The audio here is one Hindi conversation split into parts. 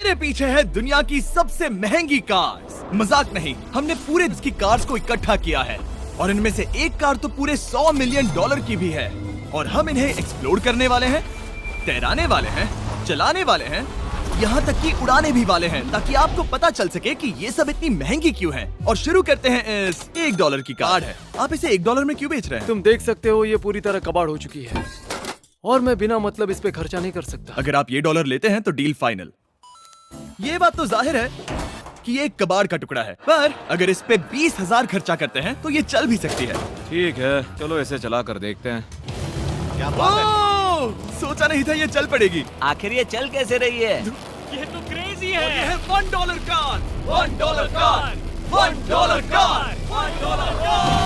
मेरे पीछे है दुनिया की सबसे महंगी कार्स। मजाक नहीं, हमने पूरे इसकी कार्स को इकट्ठा किया है और इनमें से एक कार तो पूरे $100 मिलियन की भी है। और हम इन्हें एक्सप्लोर करने वाले हैं, तैराने वाले हैं, चलाने वाले हैं, यहाँ तक कि उड़ाने भी वाले हैं, ताकि आपको पता चल सके कि ये सब इतनी महंगी क्यों है। और शुरू करते हैं इस $1 की कार है। आप इसे $1 में क्यों बेच रहे हैं? तुम देख सकते हो ये पूरी तरह कबाड़ हो चुकी है और मैं बिना मतलब इस पे खर्चा नहीं कर सकता। अगर आप ये $1 लेते हैं तो डील फाइनल। ये बात तो जाहिर है कि ये एक कबाड़ का टुकड़ा है, पर अगर इस पे 20,000 खर्चा करते हैं तो ये चल भी सकती है। ठीक है, चलो इसे चला कर देखते हैं। क्या बात है? सोचा नहीं था ये चल पड़ेगी। आखिर ये चल कैसे रही है? ये तो क्रेजी और ये है $1 कार, $1 कार, $1 कार, $1 कार।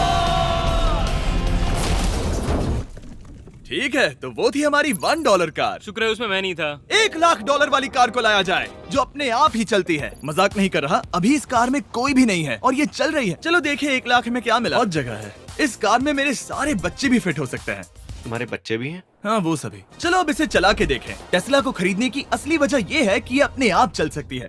ठीक है, तो वो थी हमारी $1 कार। शुक्र है उसमें मैं नहीं था। $1 लाख वाली कार को लाया जाए जो अपने आप ही चलती है। मजाक नहीं कर रहा, अभी इस कार में कोई भी नहीं है और ये चल रही है। चलो देखें 1 लाख में क्या मिला। बहुत जगह है, इस कार में मेरे सारे बच्चे भी फिट हो सकते हैं। तुम्हारे बच्चे भी हैं? हाँ, वो सभी। चलो अब इसे चला के देखें। टेस्ला को खरीदने की असली वजह ये है कि ये अपने आप चल सकती है।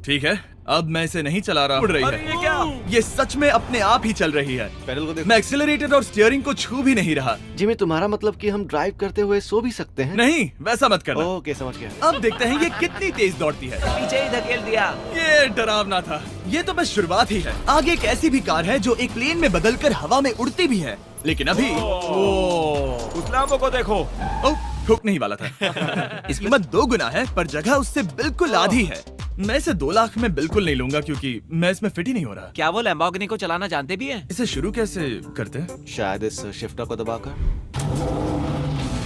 ठीक है, अब मैं इसे नहीं चला रहा। उड़ रही है। ये क्या? ये सच में अपने आप ही चल रही है। पैडल को देखो। मैं एक्सीलरेटर और स्टीयरिंग को छू भी नहीं रहा। जिमी, तुम्हारा मतलब कि हम ड्राइव करते हुए सो भी सकते हैं? नहीं, वैसा मत करना। ओके, समझ गया। अब देखते हैं ये कितनी तेज दौड़ती है। पीछे ही धकेल दिया। ये डरावना था। ये तो बस शुरुआत ही है। आगे एक ऐसी भी कार है जो एक प्लेन में बदलकर हवा में उड़ती भी है, लेकिन अभी उस लैम्बो को देखो। ठोक नहीं वाला था। इसकी कीमत 2 गुना है, पर जगह उससे बिल्कुल आधी है। मैं इसे 2 लाख में बिल्कुल नहीं लूंगा क्योंकि मैं इसमें फिट ही नहीं हो रहा। क्या वो लैम्बोर्गिनी को चलाना जानते भी हैं? इसे शुरू कैसे करते हैं? शायद इस शिफ्टर को दबाकर।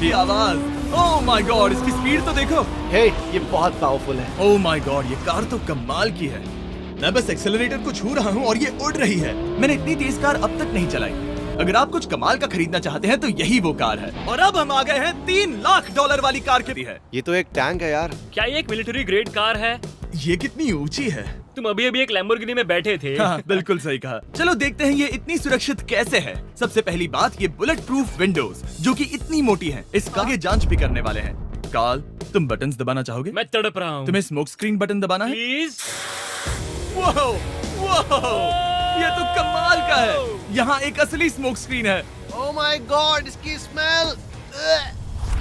ये आवाज, ओह माय गॉड, इसकी स्पीड तो देखो। हे, ये बहुत पावरफुल है। ओह माय गॉड, ये कार तो कमाल की है। मैं बस एक्सेलरेटर को छू रहा हूँ और ये उड़ रही है। मैंने इतनी तेज कार अब तक नहीं चलाई। अगर आप कुछ कमाल का खरीदना चाहते हैं तो यही वो कार है। और अब हम आ गए हैं $3 लाख वाली कार की है। ये तो एक टैंक है यार। क्या ये एक मिलिट्री ग्रेड कार है? ये कितनी ऊंची है। तुम अभी अभी एक लैम्बोर्गिनी में बैठे थे। हाँ, बिल्कुल सही कहा। चलो देखते हैं ये इतनी सुरक्षित कैसे है। सबसे पहली बात, ये बुलेट प्रूफ विंडोज जो कि इतनी मोटी हैं। इसका आगे जांच भी करने वाले हैं। कार्ल, तुम बटन्स दबाना चाहोगे? मैं तड़प रहा हूँ। तुम्हें स्मोक स्क्रीन बटन दबाना है? प्लीज। वाओ, वाओ, ये तो कमाल का है। यहाँ एक असली स्मोक स्क्रीन है। ओह माय गॉड, इसकी स्मेल।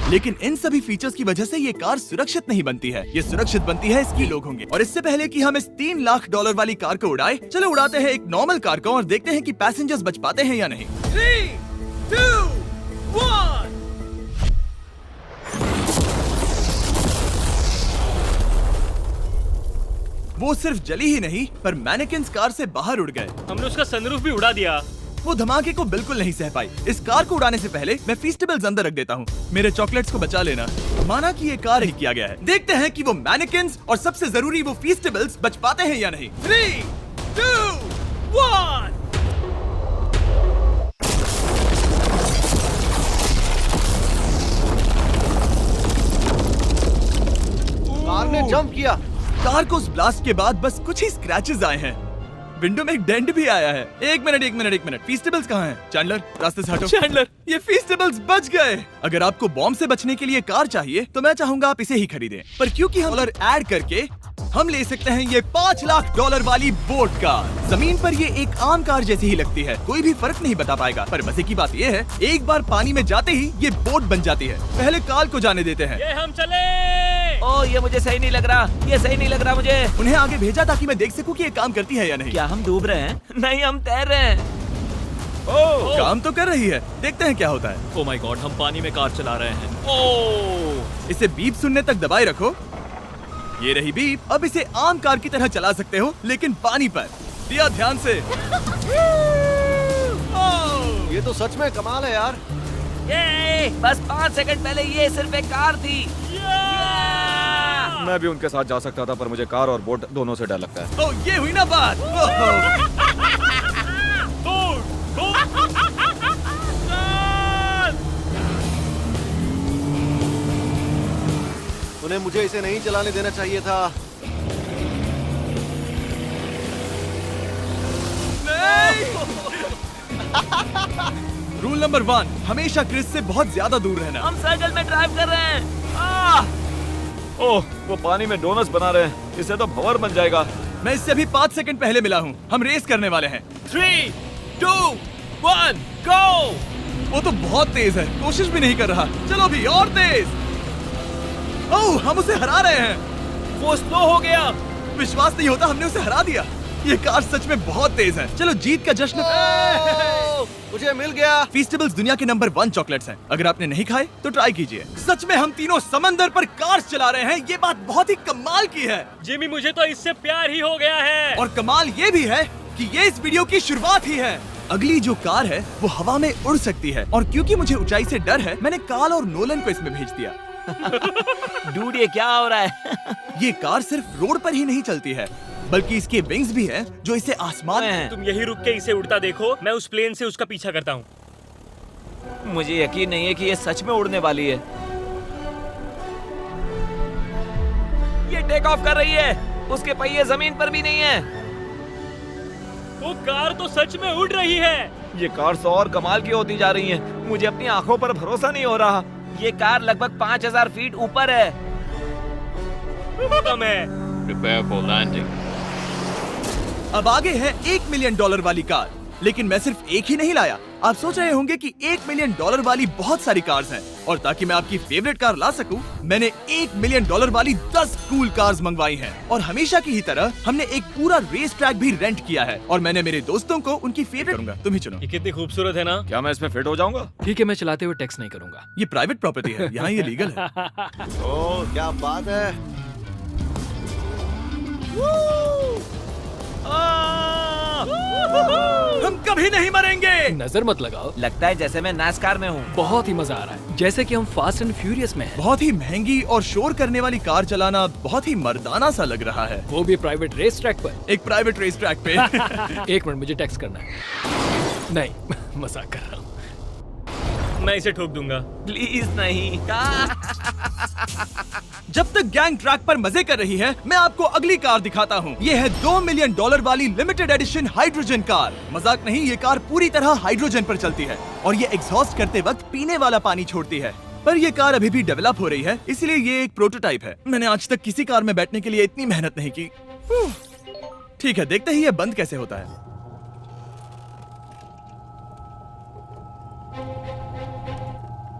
लेकिन इन सभी फीचर्स की वजह से ये कार सुरक्षित नहीं बनती है। ये सुरक्षित बनती है इसकी लोग होंगे। और इससे पहले कि हम इस $3 लाख वाली कार को उड़ाए, चलो उड़ाते हैं एक नॉर्मल कार को और देखते हैं कि पैसेंजर्स बच पाते हैं या नहीं। 3, 2, 1। वो सिर्फ जली ही नहीं, पर मैनेकिन्स कार से बाहर उड़ गए। हमने उसका सनरूफ भी उड़ा दिया। वो धमाके को बिल्कुल नहीं सह पाई। इस कार को उड़ाने से पहले मैं फीस्टेबल्स अंदर रख देता हूँ। मेरे चॉकलेट्स को बचा लेना। माना कि ये कार ही किया गया है। देखते हैं कि वो मैनेकिन्स और सबसे जरूरी वो फीस्टेबल्स बच पाते हैं या नहीं। 3, 2, 1। कार ने जंप किया। कार को उस ब्लास्ट के बाद बस कुछ ही स्क्रैचेस आए हैं। विंडो में एक डेंट भी आया है। एक मिनट। फीस्टेबल्स कहाँ हैं? चैंडलर, रास्ते से हटो। चैंडलर, ये फीस्टेबल्स बच गए। अगर आपको बॉम्ब से बचने के लिए कार चाहिए तो मैं चाहूंगा आप इसे ही खरीदें। पर क्योंकि हम ऐड करके हम ले सकते हैं ये $5 लाख वाली बोट कार। जमीन पर ये एक आम कार जैसी ही लगती है, कोई भी फर्क नहीं बता पाएगा। पर मजे की बात ये है, एक बार पानी में जाते ही ये बोट बन जाती है। पहले कार्ल को जाने देते हैं। ये हम चले। ओ, ये मुझे सही नहीं लग रहा। ये सही नहीं लग रहा मुझे। उन्हें आगे भेजा ताकि मैं देख सकूं कि ये काम करती है या नहीं। क्या हम डूब रहे हैं? नहीं, हम तैर रहे हैं। काम तो कर रही है, देखते हैं क्या होता है। ओह माय गॉड, हम पानी में कार चला रहे हैं। ओह, इसे बीप सुनने तक दबाए रखो। ये रही बीप। अब इसे आम कार की तरह चला सकते हो, लेकिन पानी पर। दिया ध्यान से। ये तो सच में कमाल है यार। ये बस 5 सेकंड पहले ये सिर्फ एक कार थी। मैं भी उनके साथ जा सकता था, पर मुझे कार और बोट दोनों से डर लगता है। ओह, ये हुई ना बात। उन्हें मुझे इसे नहीं चलाने देना चाहिए था। रूल नंबर 1, हमेशा क्रिस से बहुत ज्यादा दूर रहना। हम सर्कल में ड्राइव कर रहे हैं। ओह, वो पानी में डोनट्स बना रहे हैं। इससे तो भंवर बन जाएगा। मैं इससे अभी 5 सेकंड पहले मिला हूँ। हम रेस करने वाले हैं। 3, 2, 1, go! वो तो बहुत तेज है, कोशिश भी नहीं कर रहा। चलो भी और तेज। ओह, हम उसे हरा रहे हैं। वो स्लो हो गया। विश्वास नहीं होता, हमने उसे हरा दिया। ये कार सच में बहुत तेज है। चलो जीत का जश्न। मुझे मिल गया। फीस्टेबल्स दुनिया के नंबर 1 चॉकलेट्स हैं। अगर आपने नहीं खाए तो ट्राई कीजिए। सच में हम तीनों समंदर पर कार चला रहे हैं। ये बात बहुत ही कमाल की है। जिमी, मुझे तो इससे प्यार ही हो गया है। और कमाल ये भी है कि ये इस वीडियो की शुरुआत ही है। अगली जो कार है वो हवा में उड़ सकती है, और क्योंकि मुझे ऊंचाई से डर है, मैंने काल और नोलन को इसमें भेज दिया। डूड, ये क्या हो रहा है? ये कार सिर्फ रोड पर ही नहीं चलती है, बल्कि इसके विंग्स भी हैं जो इसे आसमान में। तुम यही रुक के इसे उड़ता देखो, मैं उस प्लेन से उसका पीछा करता हूँ। मुझे यकीन नहीं है कि ये सच में उड़ने वाली है। ये टेक ऑफ कर रही है। उसके पहिए जमीन पर भी नहीं है। वो कार तो सच में उड़ रही है। ये कार तो और कमाल की होती जा रही है। मुझे अपनी आंखों पर भरोसा नहीं हो रहा। ये कार लगभग 5000 फीट ऊपर है। कम है। Prepare for landing. अब आगे है $1 मिलियन वाली कार, लेकिन मैं सिर्फ एक ही नहीं लाया। आप सोच रहे होंगे कि $1 मिलियन वाली बहुत सारी कार्स हैं, और ताकि मैं आपकी फेवरेट कार ला सकूं, मैंने $1 मिलियन वाली 10 कूल कार्स मंगवाई हैं। और हमेशा की ही तरह हमने एक पूरा रेस ट्रैक भी रेंट किया है, और मैंने मेरे दोस्तों को उनकी फेवरेट करूंगा। तुम ही चुनो। ये कितनी खूबसूरत है ना। क्या मैं इसमें फिट हो जाऊंगा? ठीक है, मैं चलाते हुए टेक्स्ट नहीं करूंगा। ये प्राइवेट प्रॉपर्टी है, यहाँ ये लीगल है। ओह, क्या बात है। हम कभी नहीं मरेंगे। नजर मत लगाओ। लगता है जैसे मैं नास्कार में हूँ। बहुत ही मजा आ रहा है, जैसे कि हम फास्ट एंड फ्यूरियस में हैं। बहुत ही महंगी और शोर करने वाली कार चलाना बहुत ही मर्दाना सा लग रहा है। वो भी प्राइवेट रेस ट्रैक पर। एक प्राइवेट रेस ट्रैक पे। 1 मिनट, मुझे टेक्स्ट करना है। नहीं, मजाक कर रहा हूँ। मैं इसे ठोक दूंगा। प्लीज नहीं। जब तक गैंग ट्रैक पर मजे कर रही है, मैं आपको अगली कार दिखाता हूँ। ये है $2 मिलियन वाली लिमिटेड एडिशन हाइड्रोजन कार। मजाक नहीं, ये कार पूरी तरह हाइड्रोजन पर चलती है, और ये एग्जॉस्ट करते वक्त पीने वाला पानी छोड़ती है। पर ये कार अभी भी डेवलप हो रही है, इसलिए ये एक प्रोटोटाइप है। मैंने आज तक किसी कार में बैठने के लिए इतनी मेहनत नहीं की। ठीक है, देखते ही ये बंद कैसे होता है।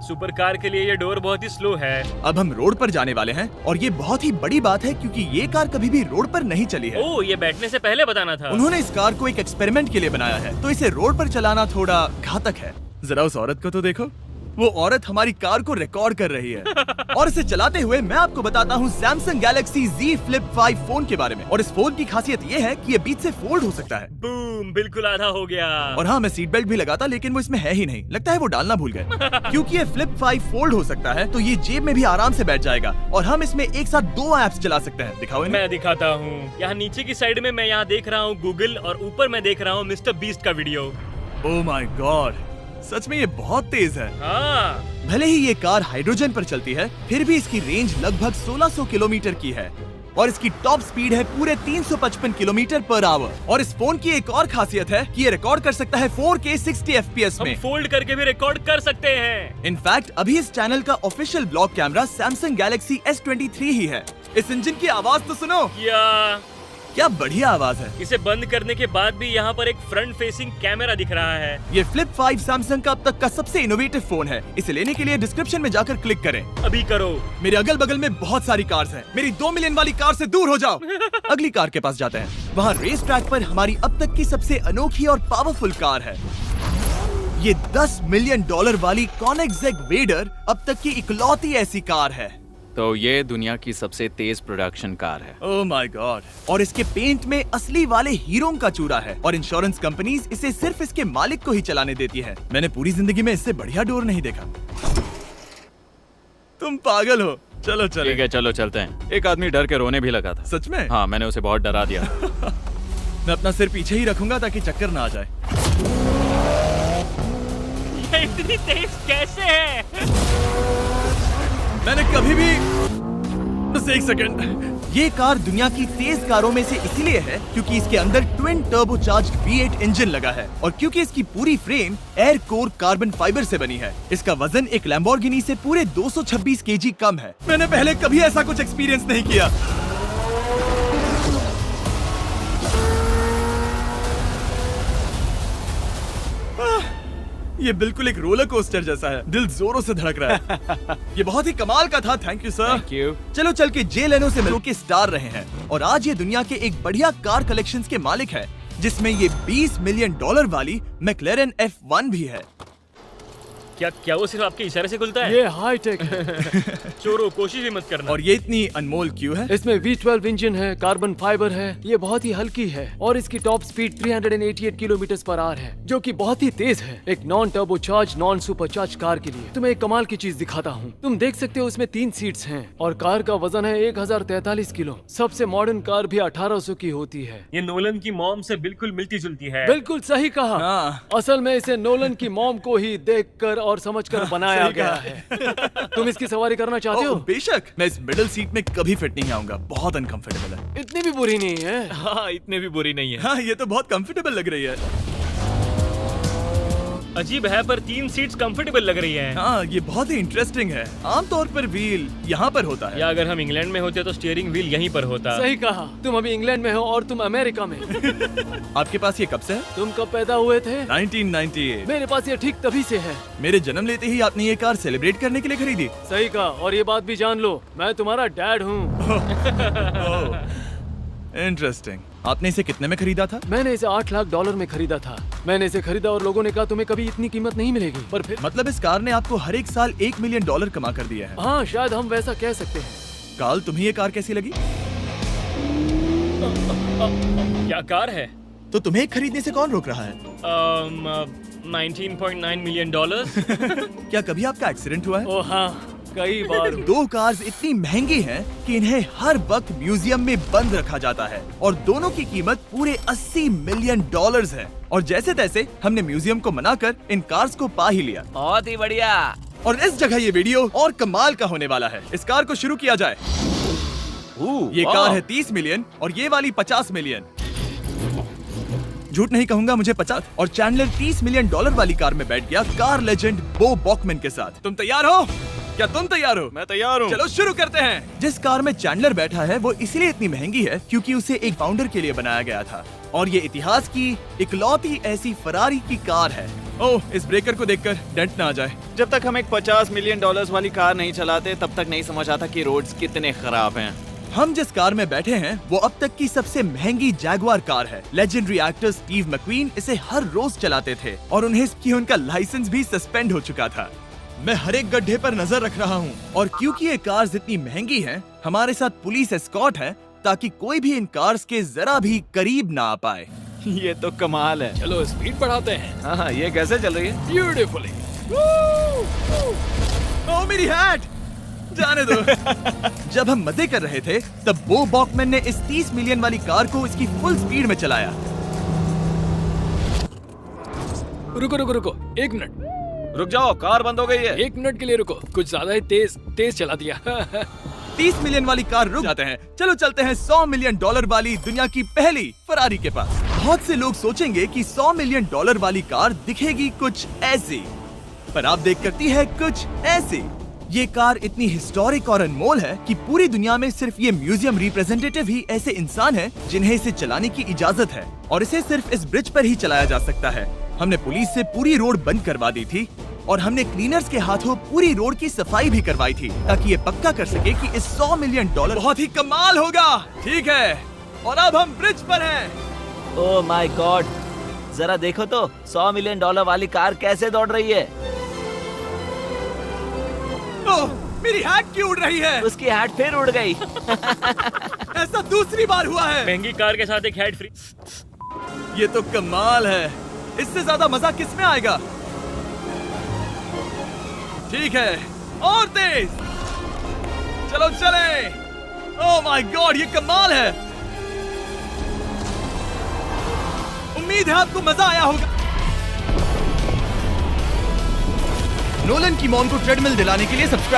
सुपर कार के लिए ये डोर बहुत ही स्लो है। अब हम रोड पर जाने वाले हैं, और ये बहुत ही बड़ी बात है क्योंकि ये कार कभी भी रोड पर नहीं चली है। ओह, ये बैठने से पहले बताना था। उन्होंने इस कार को एक एक्सपेरिमेंट के लिए बनाया है, तो इसे रोड पर चलाना थोड़ा घातक है। जरा उस औरत को तो देखो। वो औरत हमारी कार को रिकॉर्ड कर रही है। और इसे चलाते हुए मैं आपको बताता हूँ Samsung Galaxy Z Flip 5 phone के बारे में। और इस फोन की खासियत ये है कि ये बीच से फोल्ड हो सकता है। बूम, बिल्कुल आधा हो गया। और हाँ, मैं सीट बेल्ट भी लगाता, लेकिन वो इसमें है ही नहीं। लगता है वो डालना भूल गए। क्योंकि ये Flip 5 फोल्ड हो सकता है, तो ये जेब में भी आराम से बैठ जाएगा, और हम इसमें एक साथ 2 ऐप्स चला सकते हैं। दिखाओ इन्हें। मैं दिखाता हूँ। यहाँ नीचे की साइड में मैं यहाँ देख रहा हूँ गूगल, और ऊपर मैं देख रहा हूँ मिस्टर बीस्ट का वीडियो। ओह माय गॉड, सच में ये बहुत तेज है। हाँ, भले ही ये कार हाइड्रोजन पर चलती है, फिर भी इसकी रेंज लगभग 1600 किलोमीटर की है, और इसकी टॉप स्पीड है पूरे 355 किलोमीटर पर आवर। और इस फोन की एक और खासियत है कि ये रिकॉर्ड कर सकता है 4K 60 FPS हम में। फोल्ड करके भी रिकॉर्ड कर सकते हैं। इनफैक्ट अभी इस चैनल का official blog camera Samsung Galaxy S23 ही है। इस इंजन की आवाज तो सुनो, क्या बढ़िया आवाज है। इसे बंद करने के बाद भी यहाँ पर एक फ्रंट फेसिंग कैमरा दिख रहा है। ये Flip 5 Samsung का अब तक का सबसे इनोवेटिव फोन है। इसे लेने के लिए डिस्क्रिप्शन में जाकर क्लिक करें। अभी करो। मेरे अगल बगल में बहुत सारी कार्स हैं। मेरी 2 मिलियन वाली कार से दूर हो जाओ। अगली कार के पास जाते हैं। वहाँ रेस ट्रैक पर हमारी अब तक की सबसे अनोखी और पावरफुल कार है। ये $10 मिलियन वाली Koenigsegg Vader अब तक की इकलौती ऐसी कार है। तो ये दुनिया की सबसे तेज प्रोडक्शन कार है। Oh my God. और इसके पेंट में असली वाले हीरों का चूरा है, और इंश्योरेंस कंपनीज इसे सिर्फ इसके मालिक को ही चलाने देती है। मैंने पूरी जिंदगी में इससे बढ़िया डोर नहीं देखा। तुम पागल हो। चलो चलो। ठीक है, चलो चलते हैं। एक आदमी डर के रोने भी लगा था। सच में? हाँ, मैंने उसे बहुत डरा दिया। मैं अपना सिर पीछे ही रखूंगा ताकि चक्कर ना आ जाए। ये इतनी तेज कैसे है? मैंने कभी भी बस एक सेकंड। ये कार दुनिया की तेज कारों में से इसीलिए है क्योंकि इसके अंदर twin turbo charge V8 engine लगा है और क्योंकि इसकी पूरी frame air core carbon fibre से बनी है। इसका वजन एक लैम्बोर्गिनी से पूरे 226 केजी कम है। मैंने पहले कभी ऐसा कुछ एक्सपीरियंस नहीं किया। ये बिल्कुल एक रोलर कोस्टर जैसा है। दिल जोरों से धड़क रहा है। ये बहुत ही कमाल का था। Thank you sir. Thank you. चलो चल के जे लेनो से मिलो के स्टार रहे हैं और आज ये दुनिया के एक बढ़िया कार कलेक्शंस के मालिक है जिसमें ये $20 मिलियन वाली मैक्लेरन F1 भी है। क्या वो सिर्फ आपके इशारे से खुलता है? ये हाई टेक है। चोरों, कोशिश भी मत करना। और ये इतनी अनमोल क्यों है? इसमें V12 इंजन है, कार्बन फाइबर है, ये बहुत ही हल्की है और इसकी top speed 388 kilometre per hour है जो कि बहुत ही तेज है एक non turbo charge non super charge car के लिए। तुम्हें एक कमाल की चीज दिखाता हूँ। तुम देख सकते हो इसमें 3 सीट्स हैं और कार का वजन है 1043 किलो। सबसे मॉडर्न कार भी 1800 की होती है। ये नोलन की मॉम से बिल्कुल मिलती जुलती है। बिल्कुल सही कहा। हाँ। असल में इसे नोलन की मॉम को ही देखकर और समझकर बनाया गया है। तुम इसकी सवारी करना चाहते हो? बेशक। मैं इस मिडिल सीट में कभी फिट नहीं आऊंगा। बहुत अनकंफर्टेबल है। इतनी भी बुरी नहीं है। हाँ, इतने भी बुरी नहीं है। हाँ, ये तो बहुत कंफर्टेबल लग रही है। अजीब है पर 3 सीट्स कंफर्टेबल लग रही हैं। हाँ, ये बहुत ही इंटरेस्टिंग है। आमतौर पर व्हील यहाँ पर होता है। या अगर हम इंग्लैंड में होते तो स्टीयरिंग व्हील यहीं पर होता। सही कहा। तुम अभी इंग्लैंड में हो और तुम अमेरिका में। आपके पास ये कब से है? तुम कब पैदा हुए थे? 1998। मेरे पास ये ठीक तभी से है। मेरे जन्म लेते ही आपने ये कार सेलिब्रेट करने के लिए खरीदी। सही कहा। और ये बात भी जान लो, मैं तुम्हारा डैड हूँ। इंटरेस्टिंग। आपने इसे कितने में खरीदा था? मैंने इसे $8 लाख में खरीदा था। मैंने इसे खरीदा और लोगों ने कहा तुम्हें कभी इतनी कीमत नहीं मिलेगी, पर फिर मतलब इस कार ने आपको हर एक साल $1 मिलियन कमा कर दिया है। हाँ, शायद हम वैसा कह सकते हैं। काल, तुम्हें ये कार कैसी लगी? क्या कार है? तो तुम्हें खरीदने से कौन रोक रहा है? 19.9 मिलियन डॉलर। क्या कभी आपका एक्सीडेंट हुआ है? ओ हाँ, कई बार। 2 कार्स इतनी महंगी हैं कि इन्हें हर वक्त म्यूजियम में बंद रखा जाता है और दोनों की कीमत पूरे $80 मिलियन है। और जैसे तैसे हमने म्यूजियम को मनाकर इन कार्स को पा ही लिया। बहुत ही बढ़िया। और इस जगह ये वीडियो और कमाल का होने वाला है। इस कार को शुरू किया जाए। ये कार है 30 मिलियन और ये वाली 50 मिलियन। झूठ नहीं कहूंगा, मुझे 50। और चैंडलर $30 मिलियन वाली कार में बैठ गया कार लेजेंड बो बॉकमैन के साथ। तुम तैयार हो? क्या तुम तैयार हो? मैं तैयार हूँ। चलो शुरू करते हैं। जिस कार में चैंडलर बैठा है वो इसलिए इतनी महंगी है क्योंकि उसे एक फाउंडर के लिए बनाया गया था और ये इतिहास की इकलौती ऐसी फरारी की कार है। ओह, इस ब्रेकर को देखकर डेंट ना आ जाए। जब तक हम एक $50 मिलियन वाली कार नहीं चलाते तब तक नहीं समझ आता कि रोड्स कितने खराब हैं। हम जिस कार में बैठे हैं वो अब तक की सबसे महंगी जैगुआर कार है। लेजेंडरी एक्टर स्टीव मैक्वीन इसे हर रोज चलाते थे और उन्हें इसकी उनका लाइसेंस भी सस्पेंड हो चुका था। मैं हर एक गड्ढे पर नजर रख रहा हूँ और क्योंकि ये कार्स इतनी महंगी हैं, हमारे साथ पुलिस एस्कॉर्ट है ताकि कोई भी इन कार्स के जरा भी करीब ना आ पाए। ये तो कमाल है। चलो स्पीड बढ़ाते हैं। हाँ, ये कैसे चल रही है? ब्यूटीफुली। ओह, मेरी हैट! जाने दो। जब हम मजे कर रहे थे तब बो बॉकमैन ने इस 30 मिलियन वाली कार को इसकी फुल स्पीड में चलाया। रुको, 1 मिनट। रुक जाओ, कार बंद हो गई है। 1 मिनट के लिए रुको। कुछ ज्यादा ही तेज चला दिया। 30 मिलियन वाली कार रुक जाते हैं। चलो चलते हैं $100 मिलियन वाली दुनिया की पहली फरारी के पास। बहुत से लोग सोचेंगे कि $100 मिलियन वाली कार दिखेगी कुछ ऐसी, पर आप देख करती है कुछ ऐसी। ये कार इतनी हिस्टोरिक और अनमोल है कि पूरी दुनिया में सिर्फ ये म्यूजियम रिप्रेजेंटेटिव ही ऐसे इंसान हैं जिन्हें इसे चलाने की इजाजत है और इसे सिर्फ इस ब्रिज पर ही चलाया जा सकता है। हमने पुलिस से पूरी रोड बंद करवा दी थी और हमने क्लीनर्स के हाथों पूरी रोड की सफाई भी करवाई थी ताकि ये पक्का कर सके कि इस $100 मिलियन बहुत ही कमाल होगा। ठीक है, और अब हम ब्रिज पर हैं। ओह माय गॉड, जरा देखो तो $100 मिलियन वाली कार कैसे दौड़ रही है। ओह, मेरी हैट क्यों उड़ रही है? उसकी हैट फिर उड़ गई। ऐसा दूसरी बार हुआ है। महंगी कार के साथ एक हेड फ्री। ये तो कमाल है। इससे ज्यादा मजा किस में आएगा? ठीक है, और तेज। चलो चले। ओह माय गॉड, ये कमाल है। उम्मीद है आपको मजा आया होगा। नोलन की मॉम को ट्रेडमिल दिलाने के लिए सब्सक्राइब